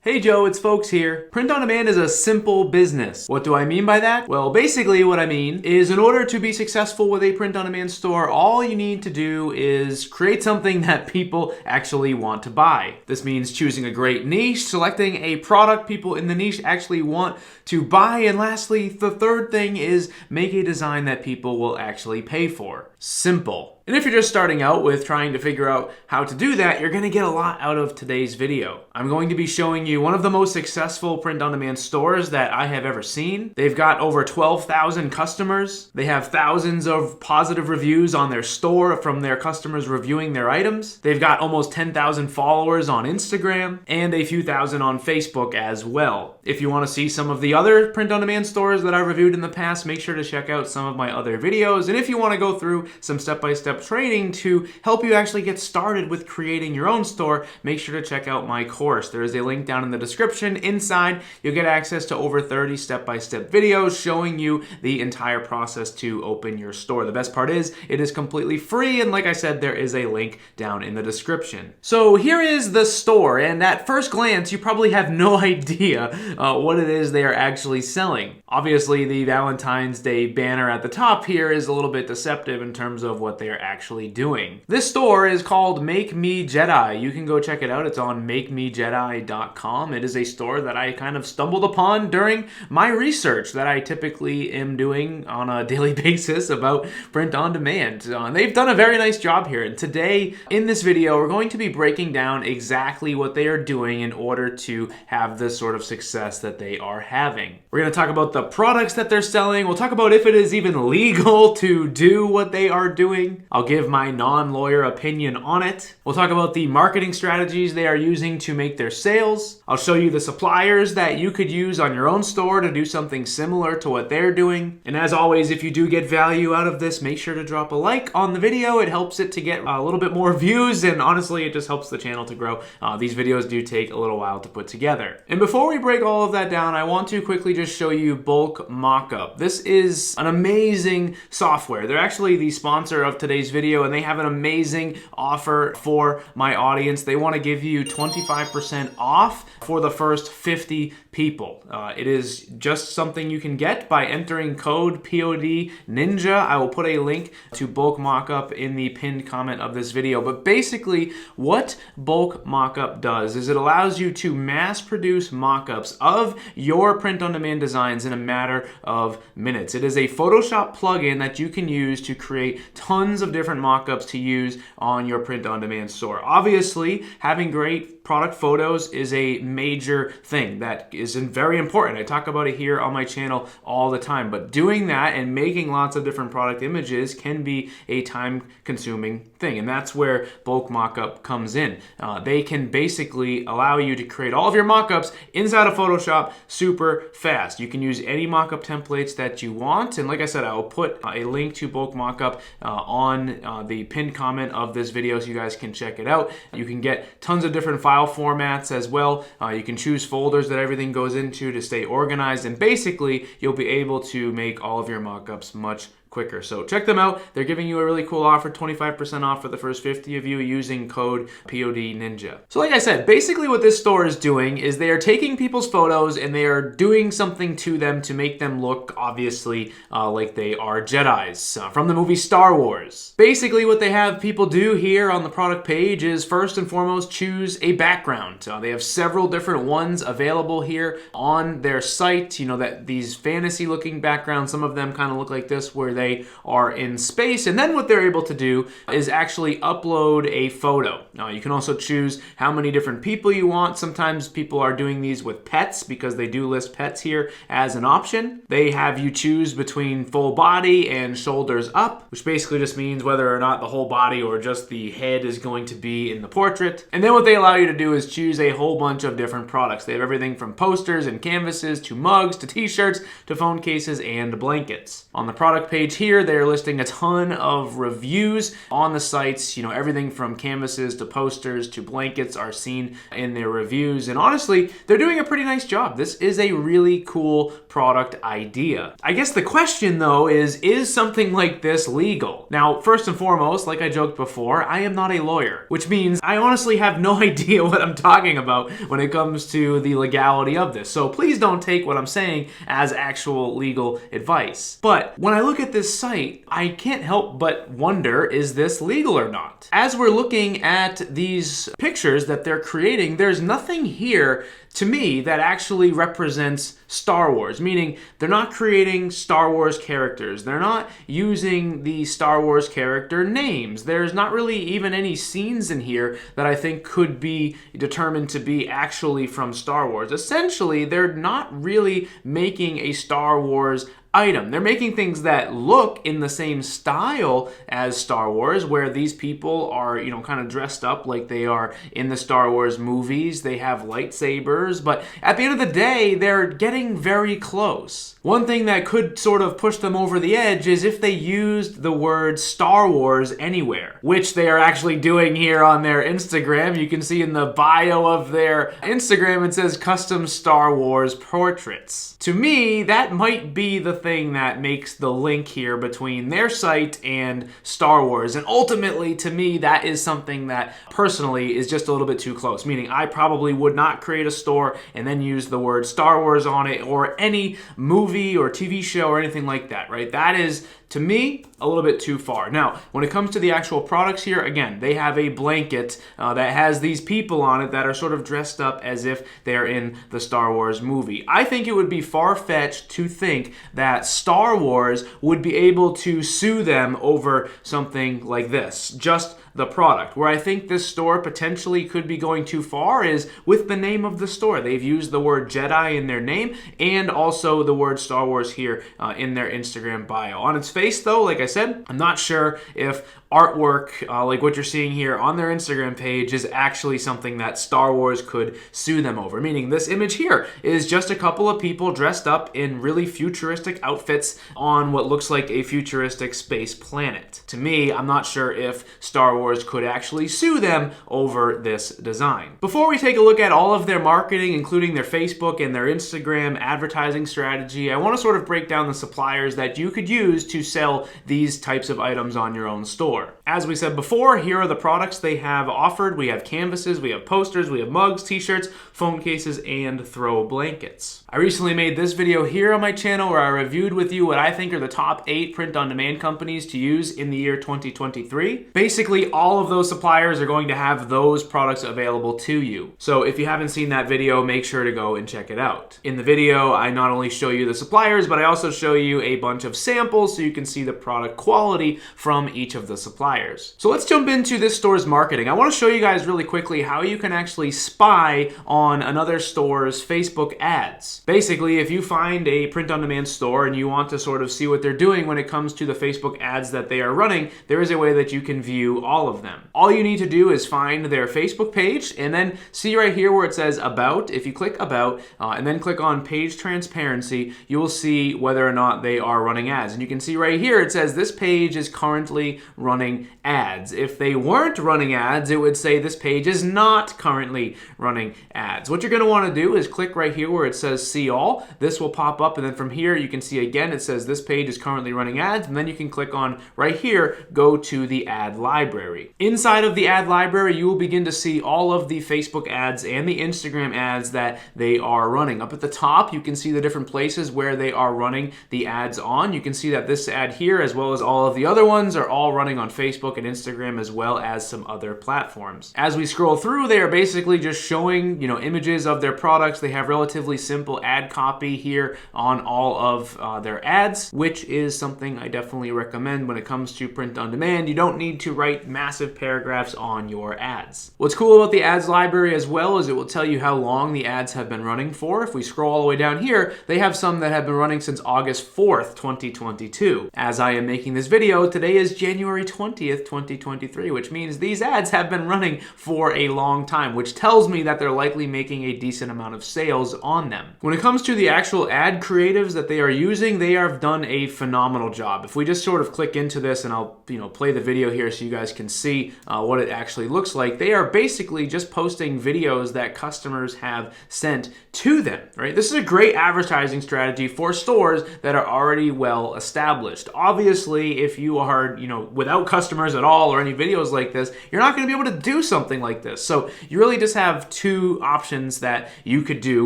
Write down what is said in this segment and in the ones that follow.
Hey Joe, it's Folks here. Print on demand is a simple business. What do I mean by that? Well, basically what I mean is in order to be successful with a print on demand store, all you need to do is create something that people actually want to buy. This means choosing a great niche, selecting a product people in the niche actually want to buy, and lastly, the third thing is make a design that people will actually pay for. Simple. And if you're just starting out with trying to figure out how to do that, you're going to get a lot out of today's video. I'm going to be showing you one of the most successful print-on-demand stores that I have ever seen. They've got over 12,000 customers. They have thousands of positive reviews on their store from their customers reviewing their items. They've got almost 10,000 followers on Instagram and a few thousand on Facebook as well. If you want to see some of the other print-on-demand stores that I've reviewed in the past, make sure to check out some of my other videos. And if you want to go through some step-by-step training to help you actually get started with creating your own store, make sure to check out my course. There is a link down in the description. Inside, you'll get access to over 30 step-by-step videos showing you the entire process to open your store. The best part is it is completely free, and like I said, there is a link down in the description. So here is the store, and at first glance, you probably have no idea what it is they are actually selling. Obviously, the Valentine's Day banner at the top here is a little bit deceptive in terms of what they are actually doing. This store is called Make Me Jedi. You can go check it out. It's on makemejedi.com. It is a store that I kind of stumbled upon during my research that I typically am doing on a daily basis about print on demand. They've done a very nice job here. And today in this video, we're going to be breaking down exactly what they are doing in order to have this sort of success that they are having. We're going to talk about the products that they're selling. We'll talk about if it is even legal to do what they are doing. I'll give my non-lawyer opinion on it. We'll talk about the marketing strategies they are using to make their sales. I'll show you the suppliers that you could use on your own store to do something similar to what they're doing. And as always, if you do get value out of this, make sure to drop a like on the video. It helps it to get a little bit more views, and honestly, it just helps the channel to grow. These videos do take a little while to put together. And before we break all of that down, I want to quickly just show you Bulk Mockup. This is an amazing software. They're actually the sponsor of today's video, and they have an amazing offer for my audience. They want to give you 25% off for the first 50 people. It is just something you can get by entering code POD Ninja. I will put a link to Bulk Mockup in the pinned comment of this video. But basically, what Bulk Mockup does is it allows you to mass produce mockups of your print-on-demand designs in a matter of minutes. It is a Photoshop plugin that you can use to create tons of different mockups to use on your print-on-demand store. Obviously, having great product photos is a major thing that is very important. I talk about it here on my channel all the time, but doing that and making lots of different product images can be a time-consuming thing, and that's where Bulk Mockup comes in. They can basically allow you to create all of your mockups inside of Photoshop super fast. You can use any mockup templates that you want, and like I said, I will put a link to Bulk Mockup on the pinned comment of this video so you guys can check it out. You can get tons of different file formats as well. You can choose folders that everything goes into to stay organized, and basically you'll be able to make all of your mockups much quicker. So check them out. They're giving you a really cool offer, 25% off for the first 50 of you using code POD Ninja. So like I said, basically what this store is doing is they are taking people's photos and they are doing something to them to make them look obviously like they are Jedis from the movie Star Wars. Basically what they have people do here on the product page is first and foremost choose a background. They have several different ones available here on their site. You know, that these fantasy looking backgrounds, some of them kind of look like this where they are in space, and then what they're able to do is actually upload a photo. Now you can also choose how many different people you want. Sometimes people are doing these with pets because they do list pets here as an option. They have you choose between full body and shoulders up, which basically just means whether or not the whole body or just the head is going to be in the portrait. And then what they allow you to do is choose a whole bunch of different products. They have everything from posters and canvases to mugs to t-shirts to phone cases and blankets. On the product page page here, they're listing a ton of reviews on the sites. You know, everything from canvases to posters to blankets are seen in their reviews. And honestly, they're doing a pretty nice job. This is a really cool product idea. I guess the question though is something like this legal? Now, first and foremost, like I joked before, I am not a lawyer, which means I honestly have no idea what I'm talking about when it comes to the legality of this. So please don't take what I'm saying as actual legal advice. But when I look at this site, I can't help but wonder, is this legal or not? As we're looking at these pictures that they're creating, there's nothing here to me that actually represents Star Wars, meaning they're not creating Star Wars characters. They're not using the Star Wars character names. There's not really even any scenes in here that I think could be determined to be actually from Star Wars. Essentially, they're not really making a Star Wars item. They're making things that look in the same style as Star Wars, where these people are, you know, kind of dressed up like they are in the Star Wars movies. They have lightsabers, but at the end of the day, they're getting very close. One thing that could sort of push them over the edge is if they used the word Star Wars anywhere, which they are actually doing here on their Instagram. You can see in the bio of their Instagram, it says custom Star Wars portraits. To me, that might be the thing that makes the link here between their site and Star Wars. And ultimately, to me, that is something that personally is just a little bit too close, meaning I probably would not create a store and then use the word Star Wars on it or any movie or TV show or anything like that, right? That is, to me, a little bit too far. Now, when it comes to the actual products here, again, they have a blanket that has these people on it that are sort of dressed up as if they're in the Star Wars movie. I think it would be far-fetched to think that Star Wars would be able to sue them over something like this, just the product. Where I think this store potentially could be going too far is with the name of the store. They've used the word Jedi in their name and also the word Star Wars here in their Instagram bio. On its face though, like I said, I'm not sure if artwork like what you're seeing here on their Instagram page is actually something that Star Wars could sue them over. Meaning this image here is just a couple of people dressed up in really futuristic outfits on what looks like a futuristic space planet. To me, I'm not sure if Star Wars could actually sue them over this design. Before we take a look at all of their marketing, including their Facebook and their Instagram advertising strategy, I want to sort of break down the suppliers that you could use to sell these types of items on your own store. As we said before, here are the products they have offered. We have canvases, we have posters, we have mugs, t-shirts, phone cases, and throw blankets. I recently made this video here on my channel where I reviewed with you what I think are the top 8 print-on-demand companies to use in the year 2023. Basically, all of those suppliers are going to have those products available to you. So if you haven't seen that video, make sure to go and check it out. In the video, I not only show you the suppliers, but I also show you a bunch of samples so you can see the product quality from each of the suppliers. So let's jump into this store's marketing. I want to show you guys really quickly how you can actually spy on another store's Facebook ads. Basically, if you find a print-on-demand store and you want to sort of see what they're doing when it comes to the Facebook ads that they are running, there is a way that you can view all of them. All you need to do is find their Facebook page and then see right here where it says About. If you click About and then click on Page Transparency, you will see whether or not they are running ads. And you can see right here it says this page is currently running ads. If they weren't running ads, it would say this page is not currently running ads. What you're going to want to do is click right here where it says See All. This will pop up, and then from here you can see again it says this page is currently running ads, and then you can click on right here, go to the ad library. Inside of the ad library, you will begin to see all of the Facebook ads and the Instagram ads that they are running. Up at the top, you can see the different places where they are running the ads on. You can see that this ad here, as well as all of the other ones, are all running on Facebook and Instagram, as well as some other platforms. As we scroll through, they are basically just showing, images of their products. They have relatively simple ad copy here on all of their ads, which is something I definitely recommend when it comes to print on demand. You don't need to write massive paragraphs on your ads. What's cool about the ads library as well is it will tell you how long the ads have been running for. If we scroll all the way down here, they have some that have been running since August 4th, 2022. As I am making this video, today is January 20th. 20th, 2023, which means these ads have been running for a long time, which tells me that they're likely making a decent amount of sales on them. When it comes to the actual ad creatives that they are using, they have done a phenomenal job. If we just sort of click into this, and I'll play the video here so you guys can see what it actually looks like, they are basically just posting videos that customers have sent to them, right? This is a great advertising strategy for stores that are already well established. Obviously, if you are, without customers at all or any videos like this, you're not going to be able to do something like this. So you really just have two options that you could do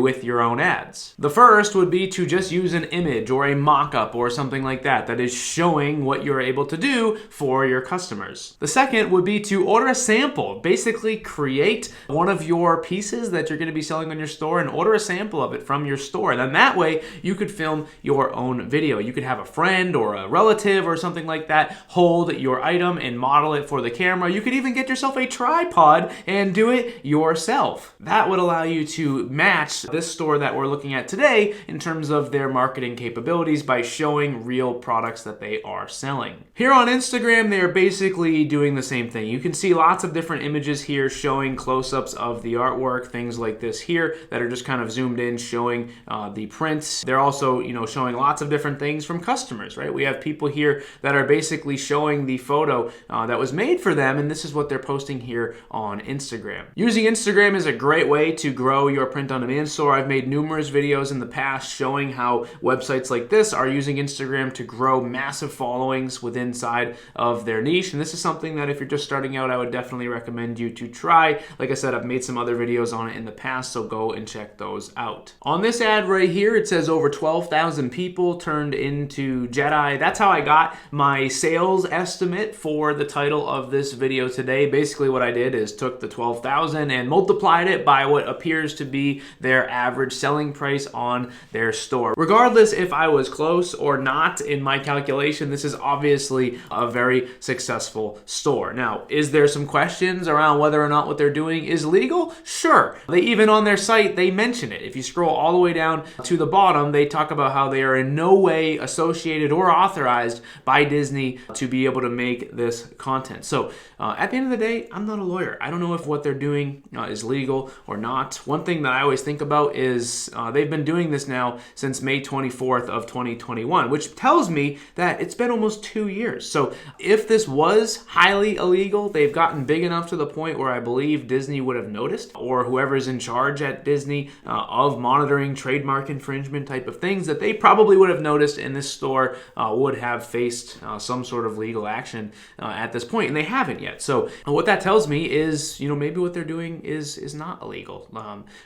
with your own ads. The first would be to just use an image or a mock-up or something like that that is showing what you're able to do for your customers. The second would be to order a sample. Basically create one of your pieces that you're going to be selling on your store and order a sample of it from your store. Then that way you could film your own video. You could have a friend or a relative or something like that hold your item and model it for the camera. You could even get yourself a tripod and do it yourself. That would allow you to match this store that we're looking at today in terms of their marketing capabilities by showing real products that they are selling. Here on Instagram, they are basically doing the same thing. You can see lots of different images here showing close-ups of the artwork, things like this here that are just kind of zoomed in, showing the prints. They're also, showing lots of different things from customers, right? We have people here that are basically showing the photo that was made for them, and this is what they're posting here on Instagram. Using Instagram is a great way to grow your print-on-demand store. I've made numerous videos in the past showing how websites like this are using Instagram to grow massive followings within inside of their niche, and this is something that if you're just starting out, I would definitely recommend you to try. Like I said, I've made some other videos on it in the past, so go and check those out. On this ad right here, it says over 12,000 people turned into Jedi. That's how I got my sales estimate for the title of this video today. Basically what I did is took the 12,000 and multiplied it by what appears to be their average selling price on their store. Regardless if I was close or not in my calculation, this is obviously a very successful store. Now, is there some questions around whether or not what they're doing is legal? Sure. They even on their site, they mention it. If you scroll all the way down to the bottom, they talk about how they are in no way associated or authorized by Disney to be able to make this content. So at the end of the day, I'm not a lawyer. I don't know if what they're doing is legal or not. One thing that I always think about is they've been doing this now since May 24th of 2021, which tells me that it's been almost 2 years. So if this was highly illegal, they've gotten big enough to the point where I believe Disney would have noticed, or whoever's in charge at Disney of monitoring trademark infringement type of things, that they probably would have noticed, and this store would have faced some sort of legal action at this point, and they haven't yet. So what that tells me is, maybe what they're doing is not illegal.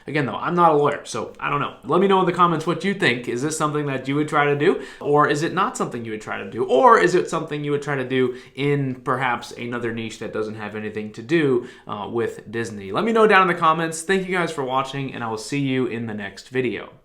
Again, though, I'm not a lawyer, so I don't know. Let me know in the comments what you think. Is this something that you would try to do, or is it not something you would try to do, or is it something you would try to do in perhaps another niche that doesn't have anything to do with Disney? Let me know down in the comments. Thank you guys for watching, and I will see you in the next video.